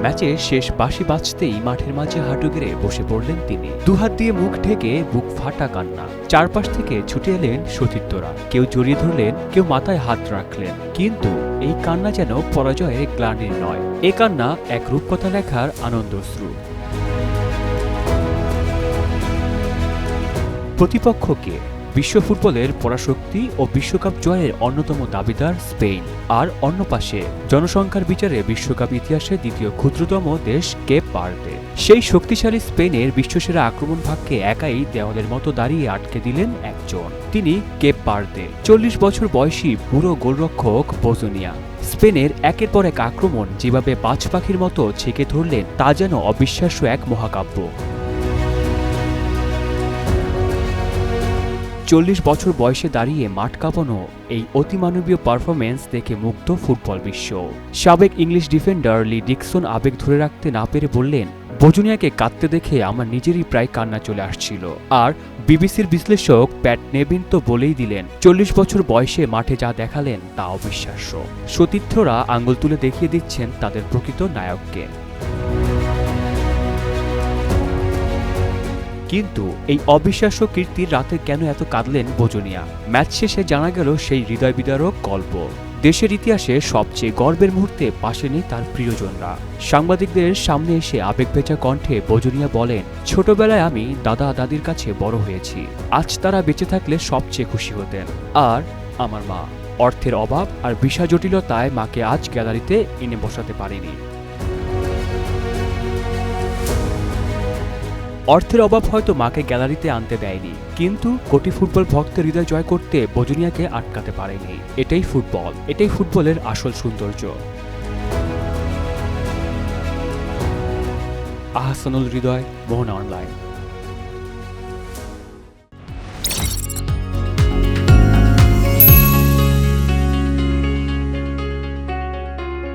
ম্যাচের শেষ বাঁশি বাজতেই মাঠের মাঝে হাঁটু গেড়ে বসে পড়লেন তিনি। দুহাত দিয়ে মুখ ঢেকে বুক ফাটা কান্না। চারপাশ থেকে ছুটে এলেন সতীর্থরা, কেউ জড়িয়ে ধরলেন, কেউ মাথায় হাত রাখলেন। কিন্তু এই কান্না যেন পরাজয়ের গ্লানির নয়, এ কান্না এক রূপকথা লেখার আনন্দশ্রু। প্রতিপক্ষকে বিশ্ব ফুটবলের পরাশক্তি ও বিশ্বকাপ জয়ের অন্যতম দাবিদার স্পেন, আর অন্য পাশে জনসংখ্যার বিচারে বিশ্বকাপ ইতিহাসে দ্বিতীয় ক্ষুদ্রতম দেশ কেপ ভার্দে। সেই শক্তিশালী স্পেনের বিশ্বসেরা আক্রমণ ভাগকে একাই দেওয়ালের মতো দাঁড়িয়ে আটকে দিলেন একজন, তিনি কেপ ভার্দে। 40 বছর বয়সী বুড়ো গোলরক্ষক বোজনিয়া স্পেনের একের পর এক আক্রমণ যেভাবে বাজ পাখির মতো ছেকে ধরলেন তা যেন অবিশ্বাস্য এক মহাকাব্য। 40 বছর বয়সে দাঁড়িয়ে মাঠ কাঁপানো এই অতিমানবীয় পারফরম্যান্স দেখে মুগ্ধ ফুটবল বিশ্ব। সাবেক ইংলিশ ডিফেন্ডার লি ডিকসন আবেগ ধরে রাখতে না পেরে বললেন, বোজনিয়াকে কাঁদতে দেখে আমার নিজেরই প্রায় কান্না চলে আসছিল। আর বিবিসির বিশ্লেষক প্যাট নেভিন তো বলেই দিলেন, 40 বছর বয়সে মাঠে যা দেখালেন তা অবিশ্বাস্য। সতীর্থরা আঙ্গুল তুলে দেখিয়ে দিচ্ছেন তাদের প্রকৃত নায়ককে। কিন্তু এই অবিশ্বাস্য কীর্তির রাতে কেন এত কাঁদলেন বোজনিয়া? ম্যাচ শেষে জানা গেল সেই হৃদয় বিদারক গল্প। দেশের ইতিহাসে সবচেয়ে গর্বের মুহূর্তে পাশে নেই তার প্রিয়জনরা। সাংবাদিকদের সামনে এসে আবেগভেজা কণ্ঠে বোজনিয়া বলেন, ছোটবেলায় আমি দাদা দাদির কাছে বড় হয়েছি, আজ তারা বেঁচে থাকলে সবচেয়ে খুশি হতেন। আর আমার মা, অর্থের অভাব আর ভিসা জটিলতায় মাকে আজ গ্যালারিতে এনে বসাতে পারেনি। অর্থের অভাব হয়তো মাকে গ্যালারিতে আনতে দেয়নি, কিন্তু কোটি ফুটবল ভক্তের হৃদয় জয় করতে বোজনিয়াকে আটকাতে পারেনি। এটাই ফুটবল, এটাই ফুটবলের আসল সৌন্দর্য। আহসানুল হৃদয়, মোহনা অনলাইন।